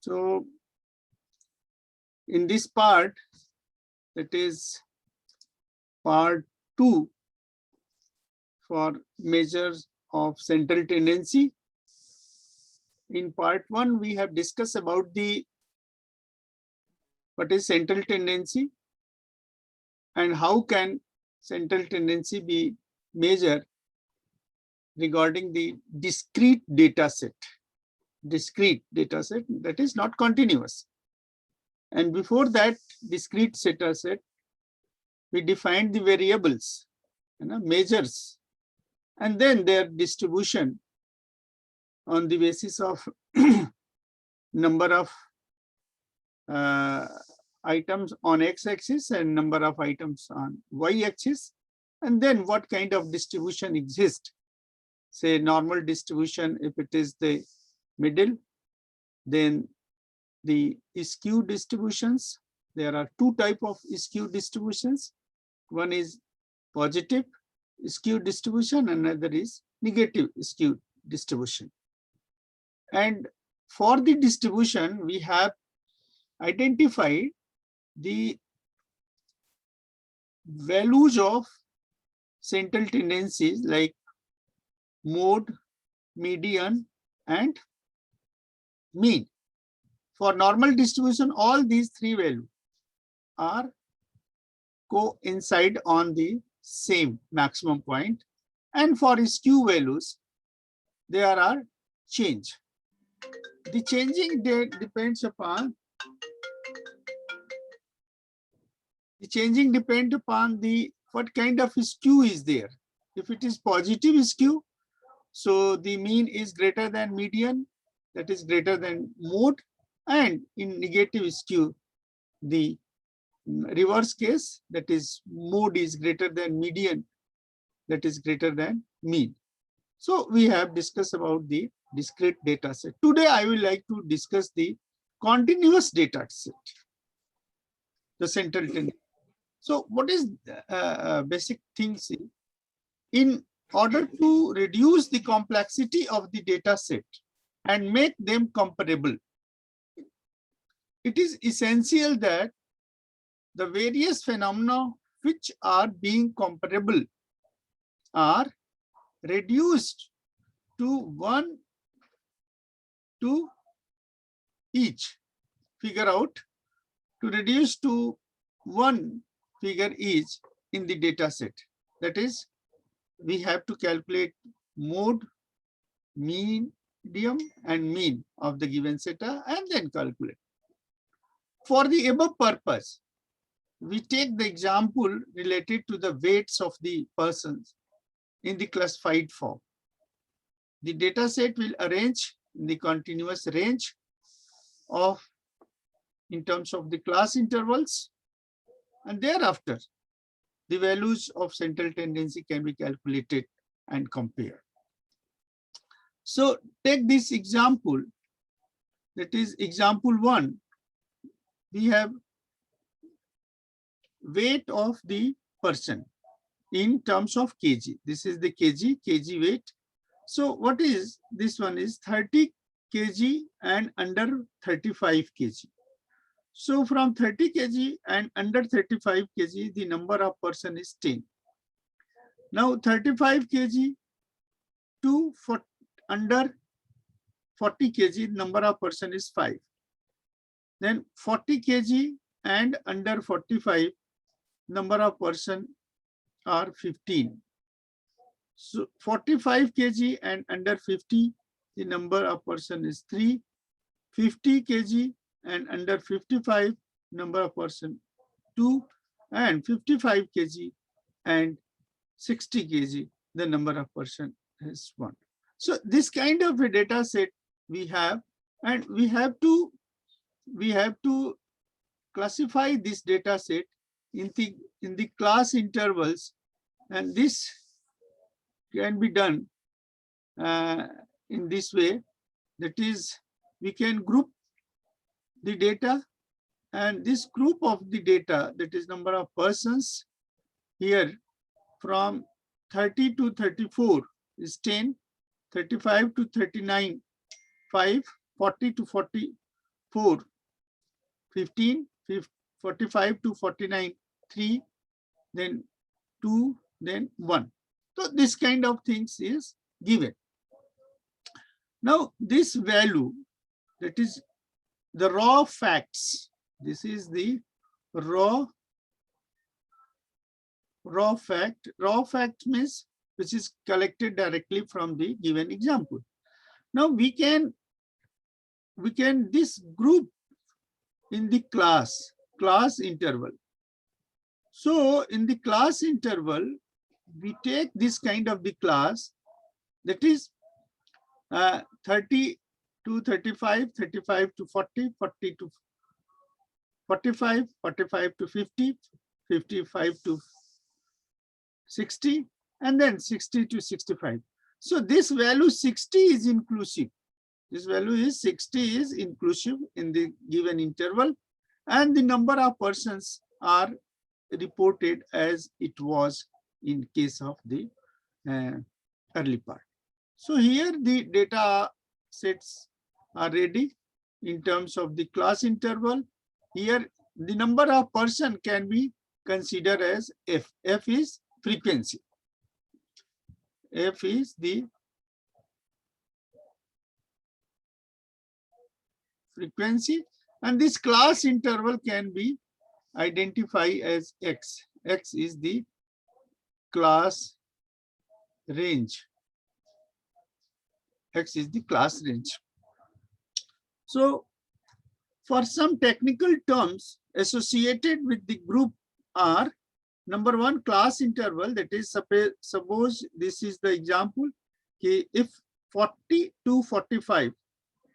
So in this part, that is part 2 for measures of central tendency. In part 1, we have discussed about what is central tendency and how can central tendency be measured regarding the discrete data set. Discrete data set that is not continuous. And before that discrete data set, we defined the variables, measures, and then their distribution on the basis of number of items on x-axis and number of items on y-axis, and then what kind of distribution exists. Say normal distribution if it is the middle, then the skew distributions. There are two types of skew distributions. One is positive skew distribution, another is negative skew distribution. And for the distribution, we have identified the values of central tendencies like mode, median, and mean. For normal distribution, all these three values are coincide on the same maximum point, and for skew values, there are change. The changing depends upon what kind of skew is there. If it is positive skew, so the mean is greater than median, that is greater than mode, and in negative skew, the reverse case, that is mode is greater than median, that is greater than mean. So we have discussed about the discrete data set. Today I will like to discuss the continuous data set, the central tendency. So what is basic things? In order to reduce the complexity of the data set and make them comparable, it is essential that the various phenomena which are being comparable are reduced to one to each. Figure out to reduce to one figure each in the data set. That is, we have to calculate mode, median, and mean of the given zeta and then calculate. For the above purpose, we take the example related to the weights of the persons in the classified form. The data set will arrange in the continuous range of in terms of the class intervals, and thereafter the values of central tendency can be calculated and compared. So take this example, that is example 1. We have weight of the person in terms of kg. This is the kg weight. So what is this one is 30 kg and under 35 kg. So from 30 kg and under 35 kg, the number of person is 10. Now 35 kg to under 40 kg, number of person is 5. Then 40 kg and under 45, number of person are 15. So 45 kg and under 50, the number of person is 3. 50 kg and under 55, number of person 2, and 55 kg and 60 kg, the number of person is 1. So this kind of a data set we have, and we have to classify this data set in the class intervals, and this can be done in this way. That is, we can group the data, and this group of the data, that is number of persons here, from 30 to 34 is 10, 35 to 39, 5, 40 to 4, 15, 45 to 49, 3, then 2, then 1. So this kind of things is given. Now this value, that is the raw facts. This is the raw fact. Raw fact means which is collected directly from the given example. Now we can this group in the class interval. So in the class interval, we take this kind of the class, that is 30 to 35, 35 to 40, 40 to 45, 45 to 50, 55 to 60, and then 60 to 65. So this value 60 is inclusive. This value is 60 is inclusive in the given interval, and the number of persons are reported as it was in case of the early part. So here the data sets are ready in terms of the class interval. Here the number of person can be considered as F. F is frequency. F is the frequency, and this class interval can be identified as X. X is the class range. X is the class range. So for some technical terms associated with the group are, number one, class interval, that is suppose this is the example, okay, if 40 to 45,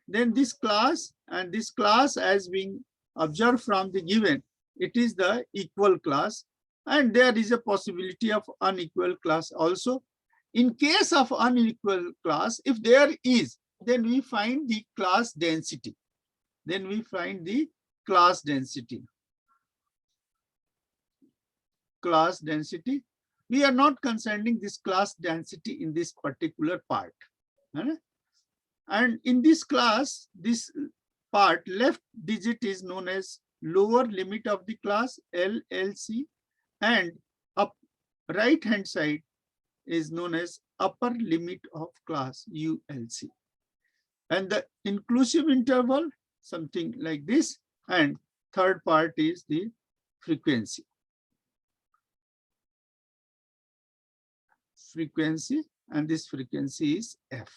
then this class and this class as being observed from the given, it is the equal class, and there is a possibility of unequal class also. In case of unequal class, if there is, then we find the class density. Then we find the class density. Class density. We are not concerning this class density in this particular part. And in this class, this part, left digit is known as lower limit of the class, LLC, and up right hand side is known as upper limit of class, ULC. And the inclusive interval, something like this, and third part is the frequency. Frequency, and this frequency is F.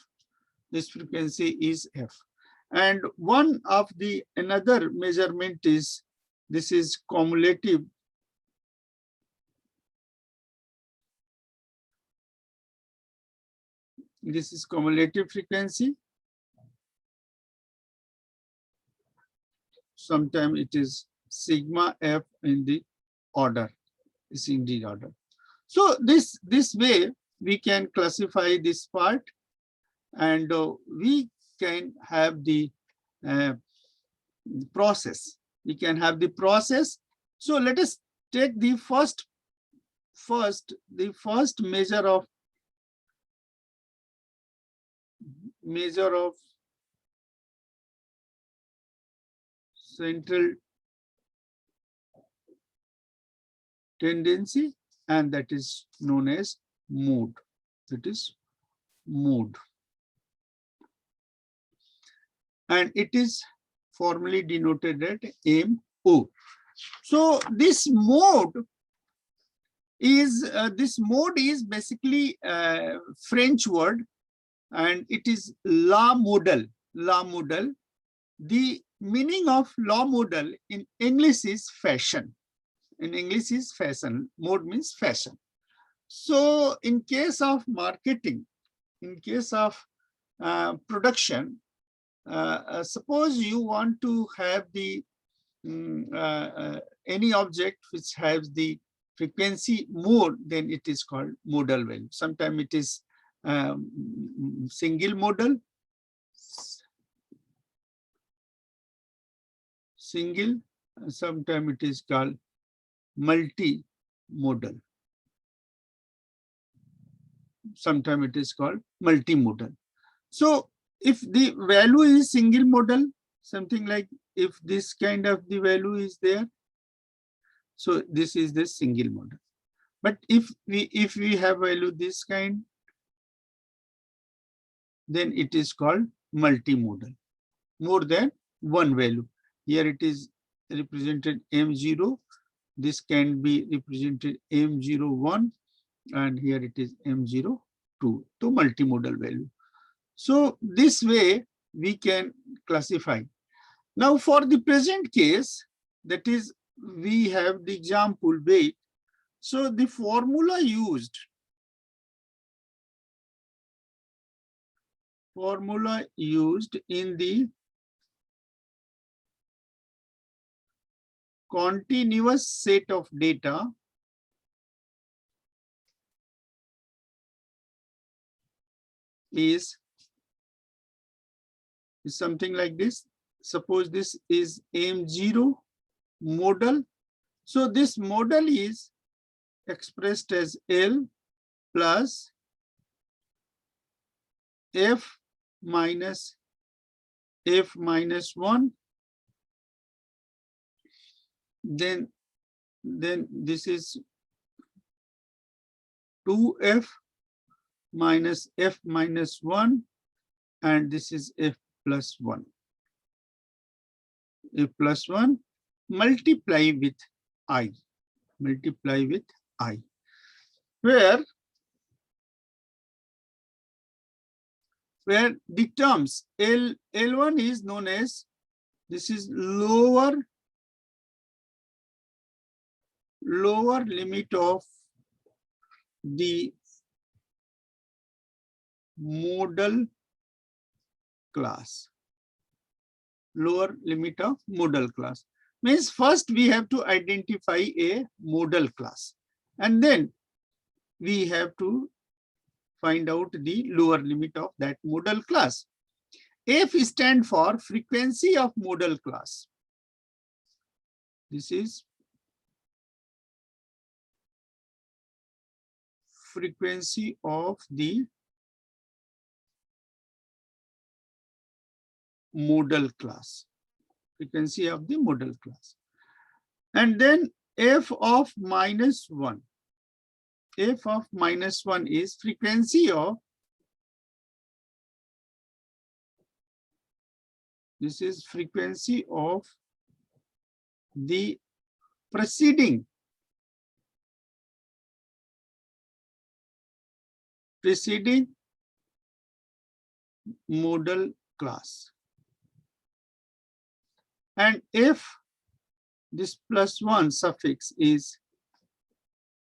This frequency is F. And one of the another measurement is, this is cumulative. This is cumulative frequency. Sometimes it is sigma F in the order, is in the order. So this way we can classify this part, and we can have the process. We can have the process. So let us take the first measure of central tendency, and that is known as mode. That is mode. And it is formally denoted at MO. So this mode is basically a French word, and it is la model. La model. The meaning of la model in English is fashion. In English is fashion. Mode means fashion. So in case of marketing, in case of production, suppose you want to have the any object which has the frequency mode, then it is called modal value. Sometimes it is single modal, single, sometimes it is called multi-modal. Sometimes it is called multimodal. So if the value is single modal, something like if this kind of the value is there, so this is the single model. But if we have value this kind, then it is called multimodal, more than one value. Here it is represented M0. This can be represented M01, and here it is M02, to multimodal value. So this way we can classify. Now for the present case, that is, we have the example weight. So the formula used in the continuous set of data is something like this. Suppose this is M0 model. So this model is expressed as L plus F minus 1. Then this is 2F minus F minus 1, and this is F plus 1. F plus 1 multiply with I. Where the terms L1 is known as, this is lower limit of the modal class. Lower limit of modal class means first we have to identify a modal class, and then we have to find out the lower limit of that modal class. F stands for frequency of modal class. This is frequency of the modal class. Frequency of the modal class. And then F of minus 1. F of minus 1 is frequency of, this is frequency of the preceding modal class. And if this plus 1 suffix is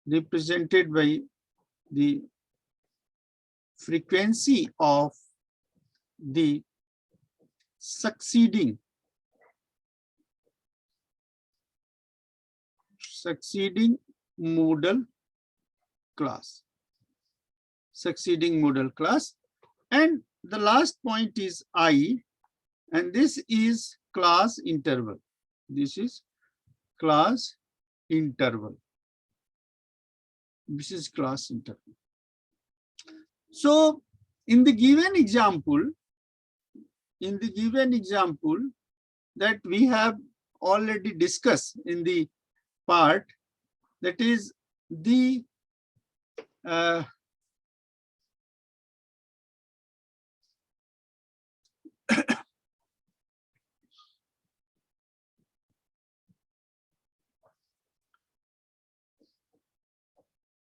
represented by the frequency of the succeeding modal class. And the last point is I, and this is class interval. This is class interval. So in the given example that we have already discussed in the part, that is the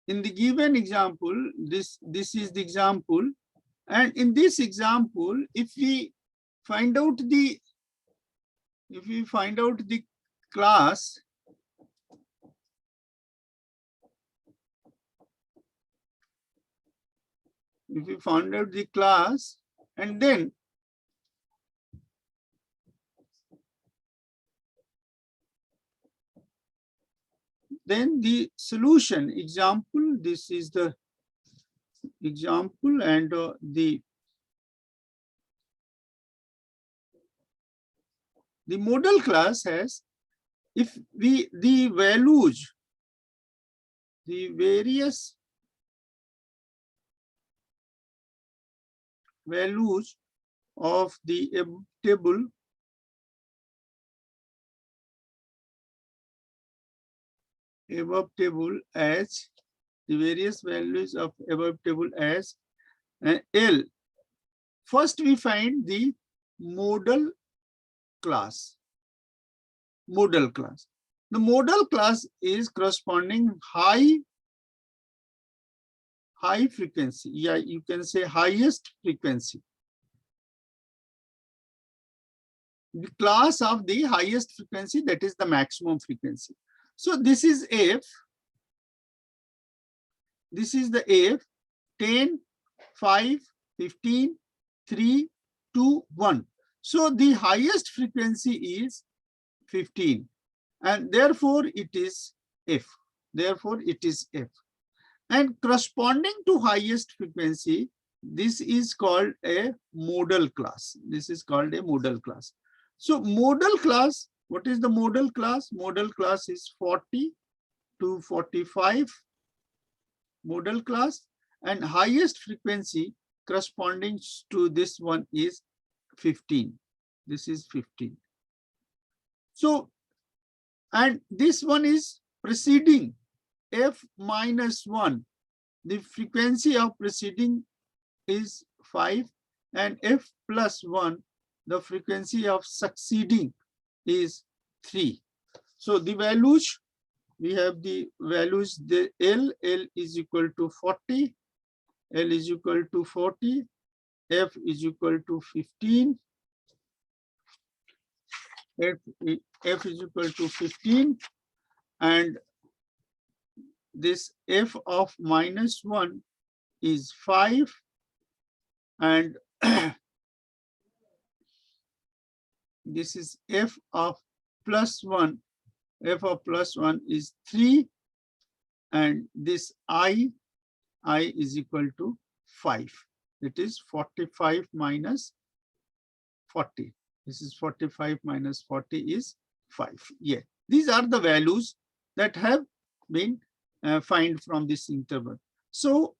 in the given example, this is the example, and in this example, if we find out the class, and then the solution example, this is the example, and the modal class has, if the values, the various values of the table above table as the various values of above table as L. First, we find the modal class. Modal class. The modal class is corresponding high frequency. Yeah, you can say highest frequency. The class of the highest frequency, that is the maximum frequency. So this is F. This is the F, 10, 5, 15, 3, 2, 1. So the highest frequency is 15, and therefore it is F. Therefore it is F. And corresponding to highest frequency, this is called a modal class. This is called a modal class. So modal class, what is the modal class? Modal class is 40 to 45 modal class, and highest frequency corresponding to this one is 15. This is 15. So, and this one is preceding F minus 1. The frequency of preceding is 5, and F plus 1, the frequency of succeeding is 3. So the values, we have the values, the L is equal to 40, L is equal to 40, F is equal to 15, F is equal to 15, and this F of minus 1 is 5, and this is F of plus 1. F of plus 1 is 3, and this I is equal to 5. It is 45 minus 40. This is 45 minus 40 is 5. Yeah, these are the values that have been find from this interval. So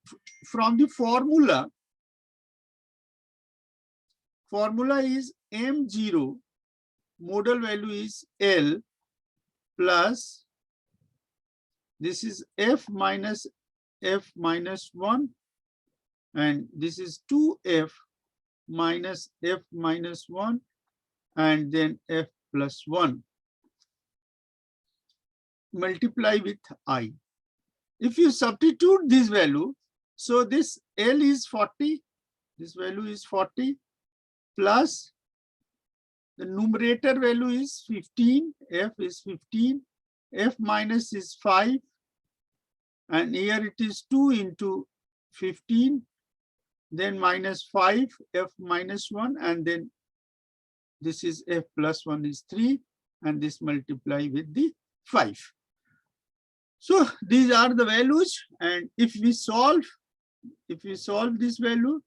from the formula is M0, modal value is L, plus this is F minus 1, and this is 2F minus F minus 1, and then F plus 1, multiply with I. If you substitute this value, so this L is 40, this value is 40, plus the numerator value is 15, F is 15, F minus is 5, and here it is 2 into 15, then minus 5, F minus 1, and then this is F plus 1 is 3, and this multiply with the 5. So these are the values, and if we solve this value,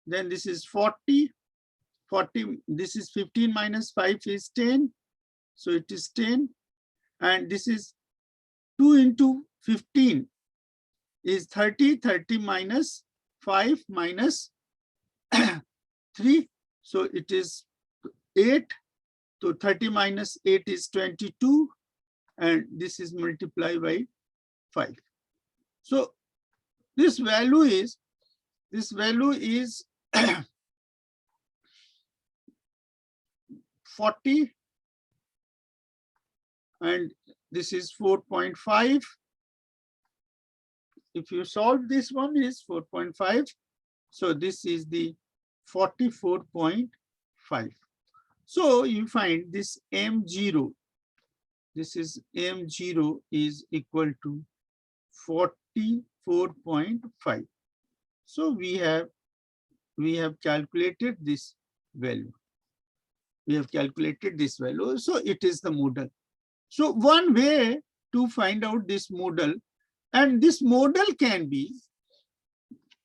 then this is 40, this is 15 minus 5 is 10, so it is 10, and this is 2 into 15 is 30, 30 minus 5 minus 3, so it is 8, so 30 minus 8 is 22, and this is multiplied by 5. So this value is 40, and this is 4.5. If you solve this one is 4.5, so this is the 44.5. So you find this M0, this is M0 is equal to 44.5. So we have calculated this value. We have calculated this value, so it is the modal. So one way to find out this modal, and this modal can be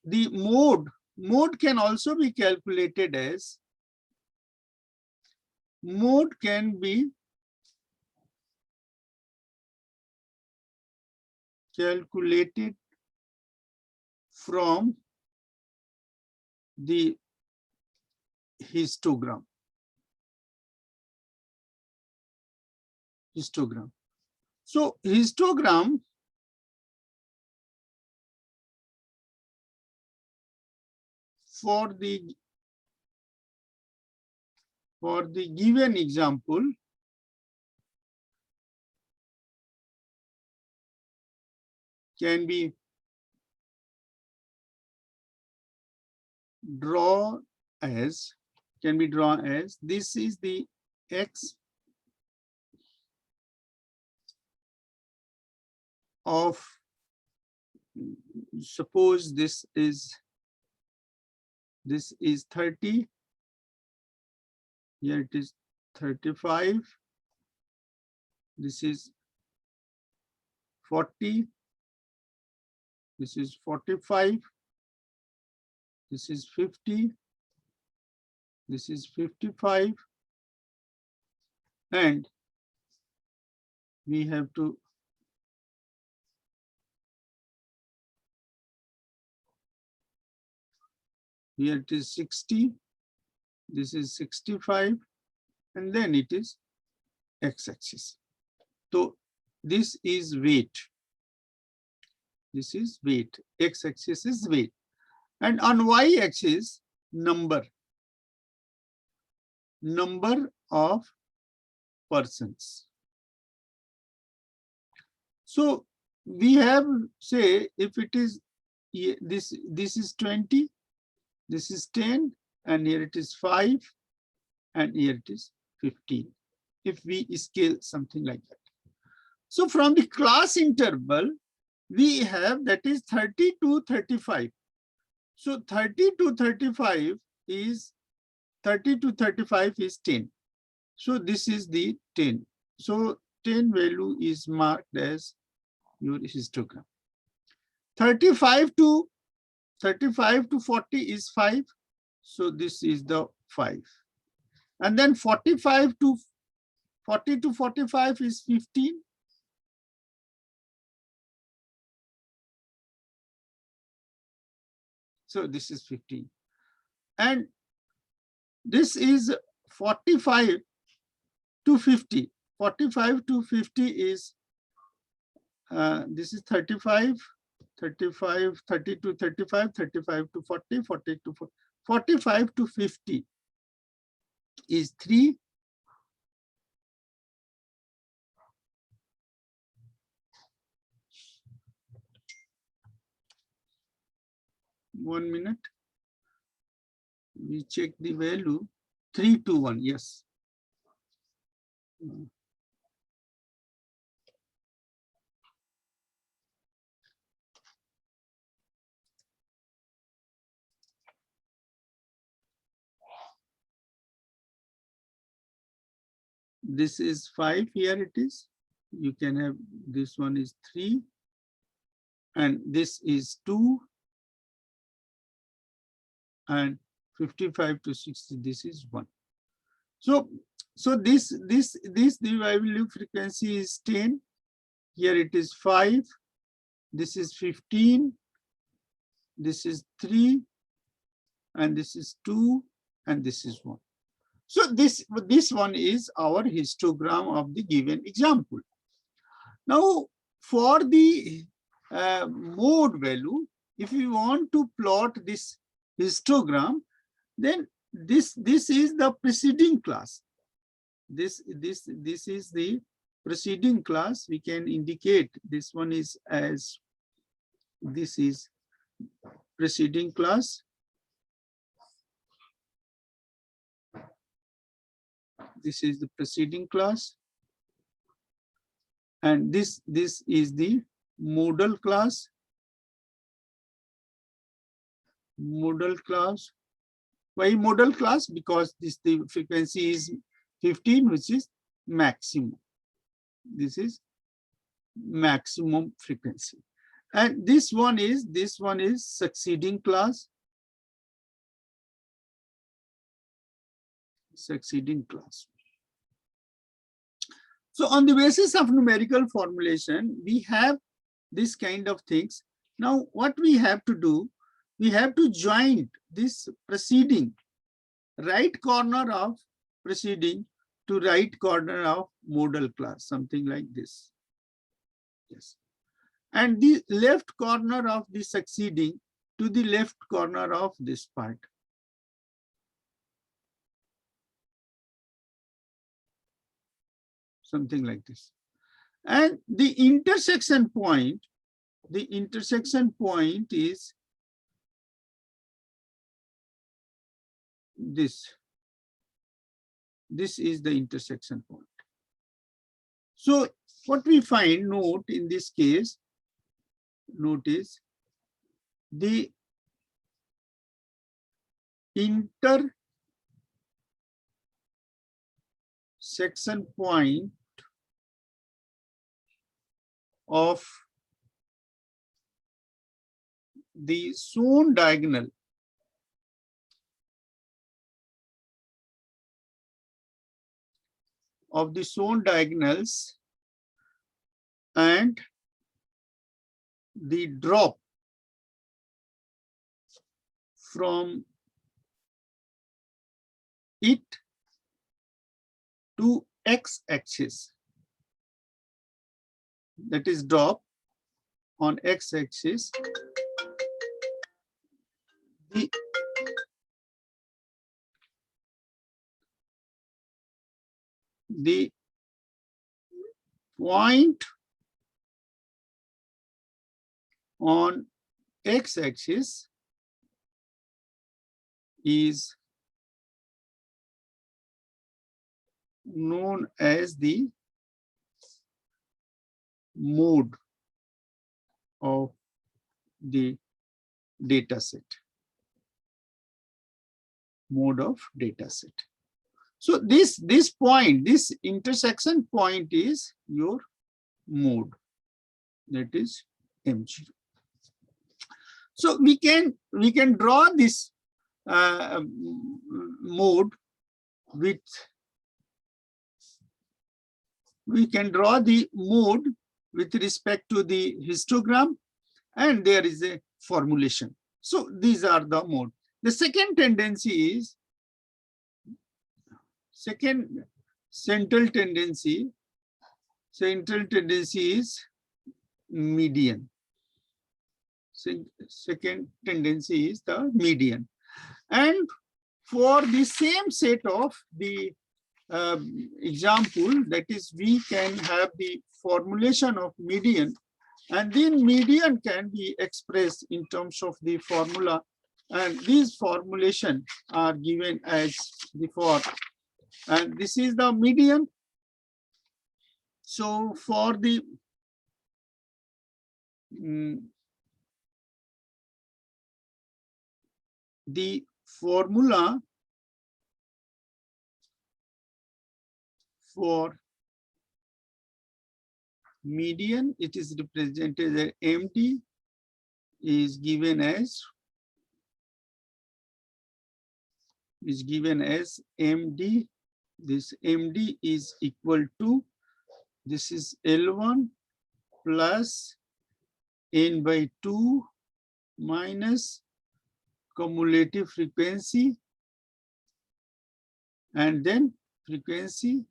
the mode. Mode can also be calculated as from the histogram. So histogram for the given example, can be drawn as this is the x of, suppose this is 30, here it is 35, this is 40, this is 45, this is 50, this is 55, and we have to here it is 60, this is 65, and then it is x-axis. So this is weight. This is weight. X-axis is weight. And on y-axis, number of persons. So we have, say, if it is this is 20, this is 10, and here it is 5, and here it is 15, if we scale something like that. So from the class interval, we have that is 30 to 35. So 30 to 35 is 10. So this is the 10. So 10 value is marked as your histogram. 35 to 40 is 5. So this is the 5. And then 40 to 45 is 15. So this is 15. And this is 45 to 50. 45 to 50 is, this is 35, 30 to 35, 35 to 40, 40 to 40. 45 to 50 is 3. One minute. We check the value. 3 to 1, yes. This is 5, here it is. You can have, this one is 3, and this is 2, and 55 to 60, this is 1. So this the value frequency is 10. Here it is 5. This is 15. This is 3, and this is 2, and this is 1. So this one is our histogram of the given example. Now for the mode value, if you want to plot this histogram, then this is the preceding class. This is the preceding class. We can indicate this one is as, this is preceding class. This is the preceding class, and this is the modal class. Modal class. Why modal class? Because the frequency is 15, which is maximum. This is maximum frequency. And this one is succeeding class. Succeeding class. So on the basis of numerical formulation, we have this kind of things. Now what we have to do, we have to join this preceding, right corner of preceding to right corner of modal class, something like this. Yes. And the left corner of the succeeding to the left corner of this part. something like this. And the intersection point is this. This is the intersection point. So what we find, note in this case, notice the intersection point of the shown diagonal of the shown diagonals and the drop from it to x-axis, that is drop on x-axis, the point on x-axis is known as the mode of the data set. Mode of data set. So this point, this intersection point is your mode, that is M0. So we can draw this mode with, we can draw the mode with respect to the histogram, and there is a formulation. So these are the mode. The second tendency is, second central tendency is median. Second tendency is the median. And for the same set of the example, that is, we can have the formulation of median, and then median can be expressed in terms of the formula, and these formulation are given as before. And this is the median. So for the formula for median, it is represented as MD is given as MD. This MD is equal to, this is L1 plus N by 2 minus cumulative frequency, and then frequency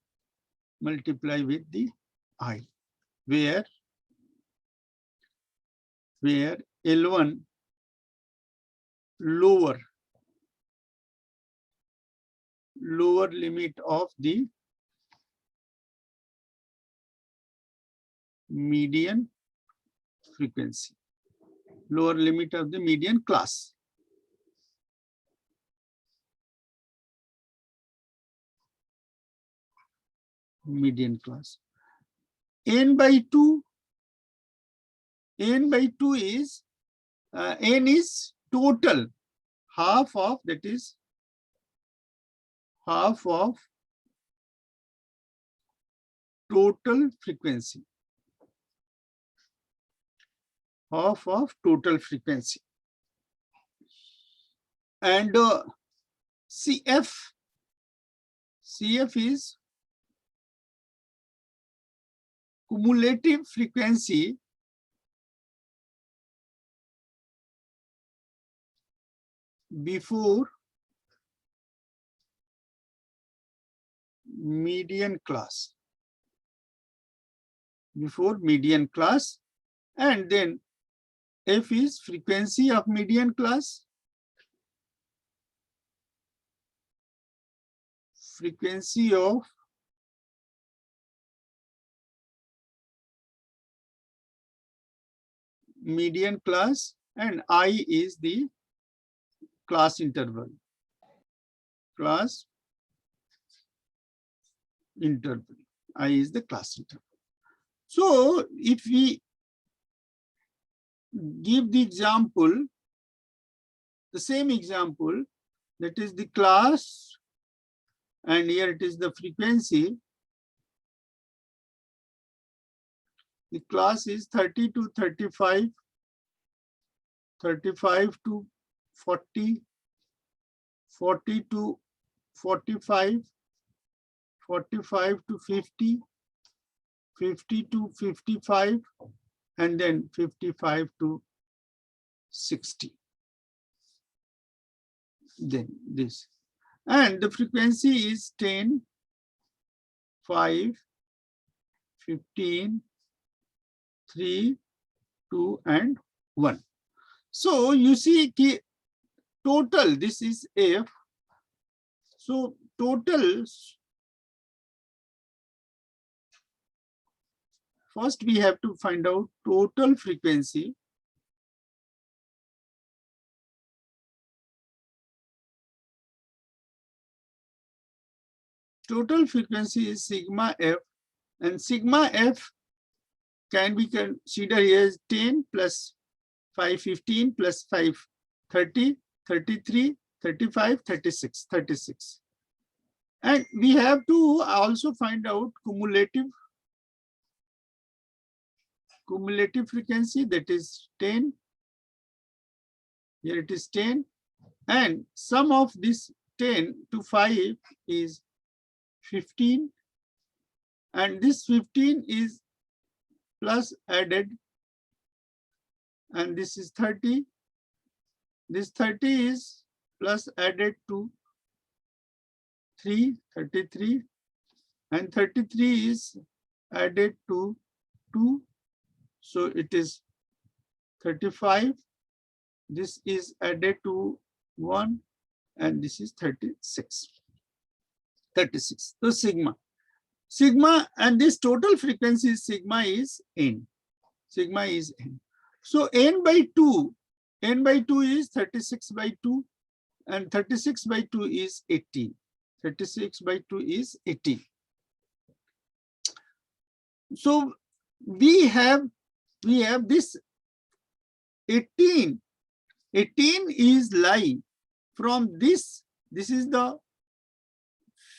multiply with the I, where L1 lower limit of the median frequency, lower limit of the median class. Median class. N by 2 is N is total, half of, that is half of total frequency, half of total frequency. And CF is cumulative frequency before median class, and then F is frequency of median class, frequency of median class, and I is the class interval. Class interval. I is the class interval. So if we give the example, the same example, that is the class, and here it is the frequency. The class is 30 to 35, 35 to 40, 40 to 45, 45 to 50, 50 to 55, and then 55 to 60. Then this. And the frequency is 10, 5, 15, 3, 2, and 1. So you see total, this is F. So total, first we have to find out total frequency. Total frequency is sigma F, and sigma F can be considered here as 10 plus 515 plus 530, 33, 35, 36, 36. And we have to also find out cumulative frequency, that is 10. Here it is 10. And sum of this 10 to 5 is 15. And this 15 is plus added, and this is 30. This 30 is plus added to 3, 33, and 33 is added to 2. So it is 35. This is added to 1, and this is 36. 36. So sigma, and this total frequency sigma is n. Sigma is n. So n by 2 is 36 by 2, and 36 by 2 is 18. 36 by 2 is 18. So we have this 18. 18 is lying from this. This is the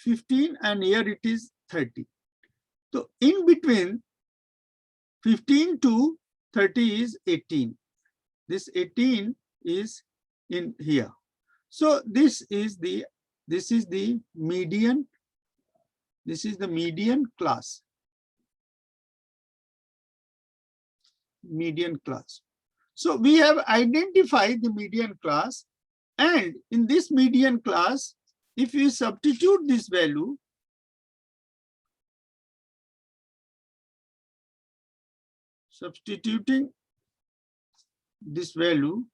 15, and here it is 30. So in between 15 to 30 is 18. This 18 is in here. So this is the median. This is the median class. Median class. So we have identified the median class, and in this median class, if we substitute this value, substituting this value,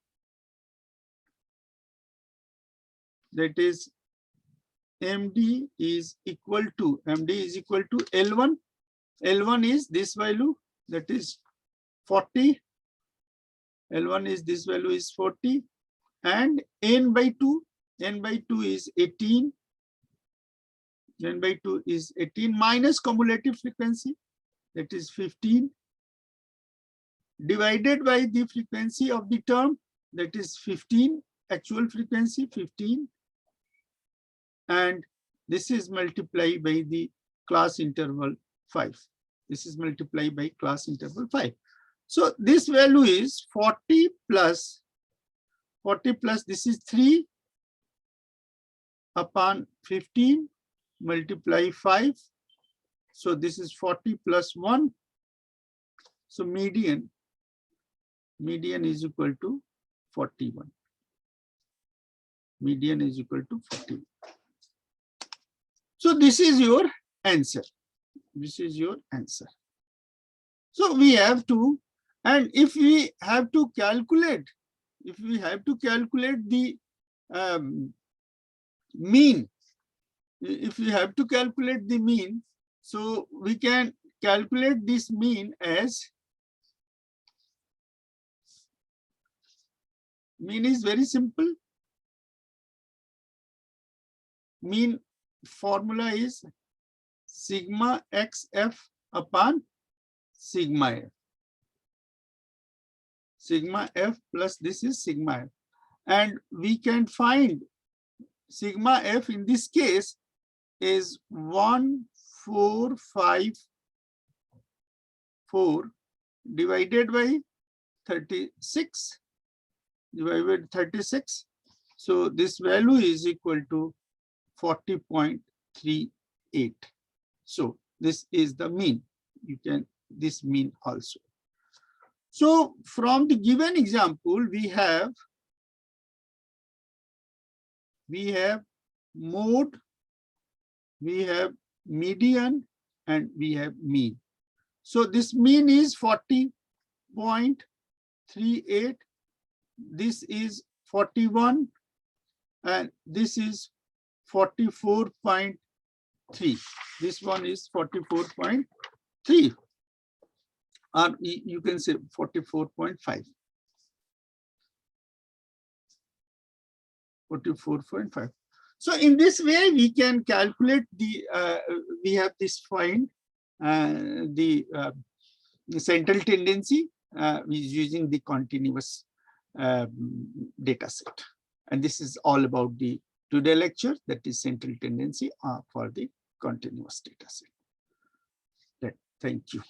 that is MD is equal to L1. L1 is this value, that is 40. L1 is this value is 40, and n by 2 is 18. N by 2 is 18 minus cumulative frequency, that is 15, divided by the frequency of the term, that is 15, actual frequency 15, and this is multiplied by the class interval 5. This is multiplied by class interval 5. So this value is 40 plus this is 3 upon 15 multiply 5. So this is 40 plus 1. So median is equal to 41. Median is equal to 41. So this is your answer. This is your answer. So we have to, and if we have to calculate, the mean, if we have to calculate the mean, so we can calculate this mean as Mean is very simple. Mean formula is sigma xf upon sigma f. Sigma f plus this is sigma f. And we can find sigma f in this case is 1454 divided by 36 divided by 36. So this value is equal to 40.38. So this is the mean. You can this mean also. So from the given example, we have mode, we have median, and we have mean. So this mean is 40.38. This is 41, and this is 44.3. This one is 44.3, or you can say 44.5. 44.5. So in this way, we can calculate the, we have this find the central tendency using the continuous data set. And this is all about the today lecture, that is central tendency for the continuous data set. Thank you.